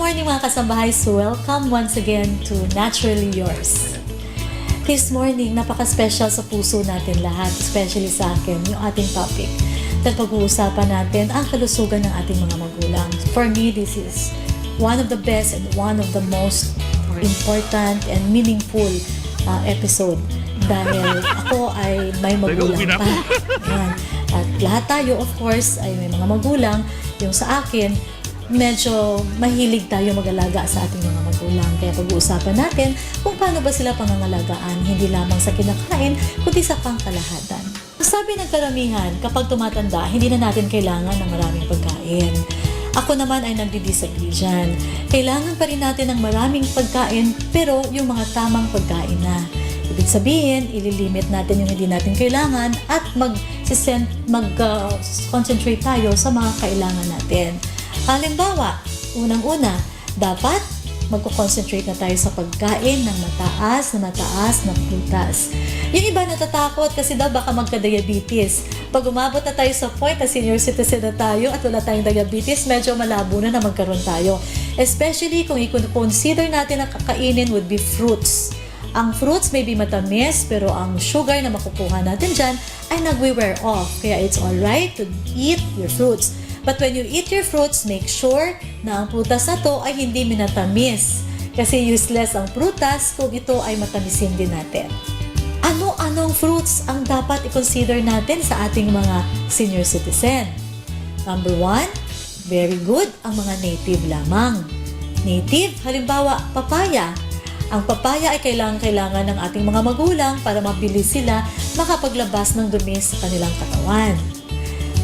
morning mga kasambahay. So welcome once again to Naturally Yours. This morning, napaka-special sa puso natin lahat, especially sa akin, yung ating topic. Dahil pag-uusapan natin ang kalusugan ng ating mga magulang. For me, this is one of the best and one of the most important and meaningful episode. Dahil ako ay may magulang pa. Ayan. At lahat tayo, of course, ay may mga magulang. Yung sa akin, medyo mahilig tayo mag-alaga sa ating mga magulang. Kaya pag-uusapan natin kung paano ba sila pangangalagaan, hindi lamang sa kinakain, kundi sa pangkalahatan. Sabi ng karamihan, kapag tumatanda, hindi na natin kailangan ng maraming pagkain. Ako naman ay nagdi-disagree dyan. Kailangan pa rin natin ng maraming pagkain, pero yung mga tamang pagkain na. Ibig sabihin, ililimit natin yung hindi natin kailangan at mag-concentrate tayo sa mga kailangan natin. Halimbawa, unang-una, dapat magko-concentrate na tayo sa pagkain ng mataas na prutas. Yung iba natatakot kasi daw baka magka-diabetes. Pag umabot na tayo sa point na senior citizen na tayo at wala tayong diabetes, medyo malabo na magkaroon tayo. Especially kung i-consider natin na kakainin would be fruits. Ang fruits may be matamis, pero ang sugar na makukuha natin dyan ay nagwe-wear off. Kaya it's alright to eat your fruits. But when you eat your fruits, make sure na ang prutas na to ay hindi minatamis. Kasi useless ang prutas kung ito ay matamisin din natin. Ano-anong fruits ang dapat i-consider natin sa ating mga senior citizen? Number 1, very good ang mga native lamang. Native, halimbawa, papaya. Ang papaya ay kailangan ng ating mga magulang para mabilis sila makapaglabas ng dumi sa kanilang katawan.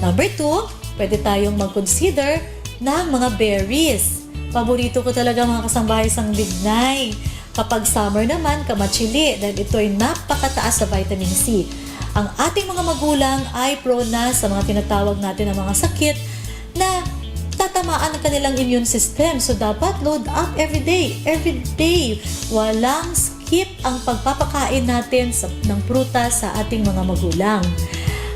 Number 2, pwede tayong mag-consider ng mga berries. Paborito ko talaga mga kasambahay sang lignay. Kapag summer naman, kamatsili dahil ito ay napakataas sa vitamin C. Ang ating mga magulang ay prone na sa mga tinatawag natin na mga sakit na tatamaan ang kanilang immune system. So dapat load up every day. Every day. Walang skip ang pagpapakain natin ng prutas sa ating mga magulang.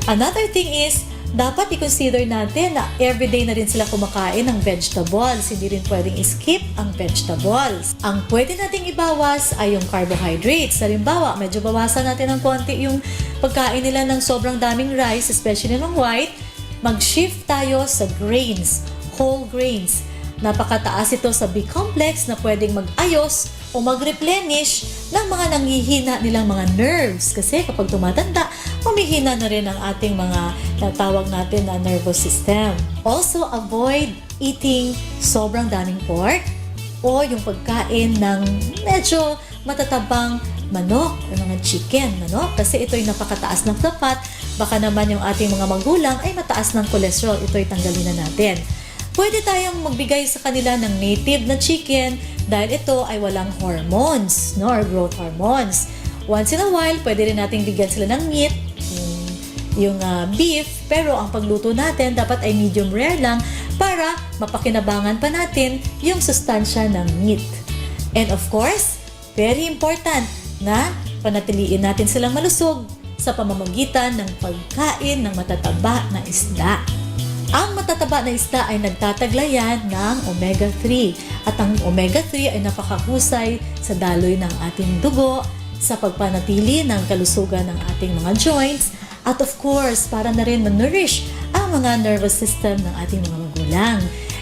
Another thing is, dapat i-consider natin na everyday na rin sila kumakain ng vegetables. Hindi rin pwedeng skip ang vegetables. Ang pwede nating ibawas ay yung carbohydrates. Halimbawa, medyo bawasan natin ng konti yung pagkain nila ng sobrang daming rice, especially ng white. Mag-shift tayo sa grains, whole grains. Napakataas ito sa B-complex na pwedeng mag-ayos o mag-replenish ng mga nanghihina nilang mga nerves. Kasi kapag tumatanda, humihina na rin ang ating mga natawag natin na nervous system. Also, avoid eating sobrang daming pork o yung pagkain ng medyo matatabang manok o mga chicken, kasi ito'y napakataas ng fat. Baka naman yung ating mga magulang ay mataas ng cholesterol. Ito'y tanggalin na natin. Pwede tayong magbigay sa kanila ng native na chicken dahil ito ay walang hormones, or growth hormones. Once in a while, pwede rin nating bigyan sila ng meat, yung beef, pero ang pagluto natin dapat ay medium rare lang para mapakinabangan pa natin yung sustansya ng meat. And of course, very important na panatiliin natin silang malusog sa pamamagitan ng pagkain ng matataba na isda. Ang matataba na isda ay nagtataglayan ng omega-3 at ang omega-3 ay napakahusay sa daloy ng ating dugo, sa pagpanatili ng kalusugan ng ating mga joints, at of course, para na rin ma-nourish ang mga nervous system ng ating mga magulang.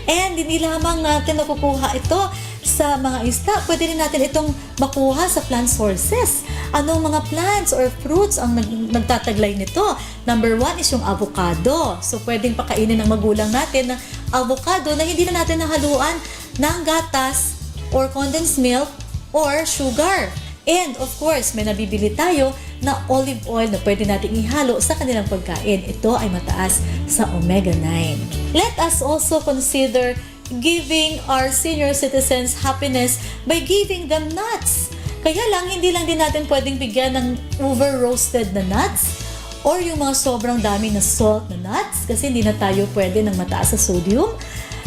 And hindi lamang natin nakukuha ito sa mga isda, pwede rin natin itong makuha sa plant sources. Anong mga plants or fruits ang nagtataglay nito? Number 1 is yung avocado. So, pwedeng pakainin ng magulang natin ng avocado na hindi na natin nahaluan ng gatas or condensed milk or sugar. And of course, may nabibili tayo na olive oil na pwede natin ihalo sa kanilang pagkain. Ito ay mataas sa omega-9. Let us also consider giving our senior citizens happiness by giving them nuts. Kaya lang, hindi lang din natin pwedeng bigyan ng over-roasted na nuts or yung mga sobrang dami na salt na nuts kasi hindi na tayo pwede ng mataas sa sodium.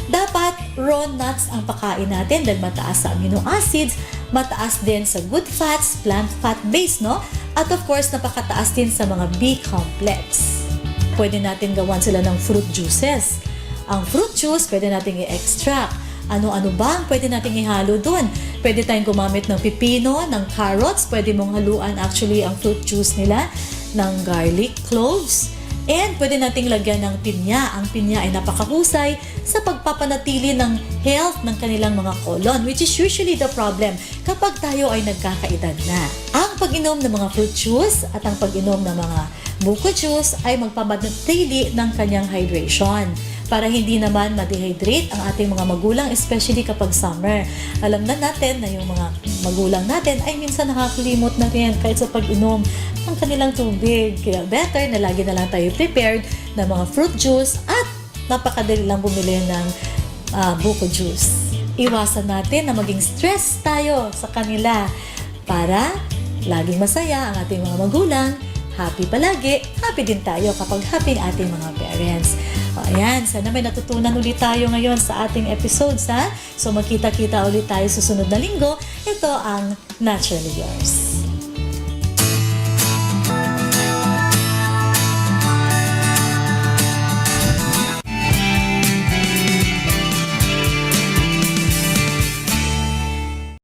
Dapat raw nuts ang pakain natin dahil mataas sa amino acids, mataas din sa good fats, plant fat base, At of course, napakataas din sa mga B-complex. Pwede natin gawan sila ng fruit juices. Ang fruit juice, pwede natin i-extract. Ano-ano ba ang pwede nating ihalo doon? Pwede tayong gumamit ng pipino, ng carrots, pwede mong haluan actually ang fruit juice nila, ng garlic cloves, and pwede nating lagyan ng pinya. Ang pinya ay napakahusay sa pagpapanatili ng health ng kanilang mga colon, which is usually the problem kapag tayo ay nagkakaedad na. Ang pag-inom ng mga fruit juice at ang pag-inom ng mga buko juice ay magpapanatili ng kanyang hydration para hindi naman ma-dehydrate ang ating mga magulang, especially kapag summer. Alam na natin na yung mga magulang natin ay minsan nakakalimot na rin kahit sa pag-inom ng kanilang tubig. Kaya better na lagi na lang tayo prepared ng mga fruit juice at napakadali lang bumili ng buko juice. Iwasan natin na maging stress tayo sa kanila para laging masaya ang ating mga magulang. Happy palagi, happy din tayo kapag happy ang ating mga parents. Ayan, sana may natutunan ulit tayo ngayon sa ating episodes, ha? So magkita-kita ulit tayo susunod na linggo. Ito ang Naturally Yours.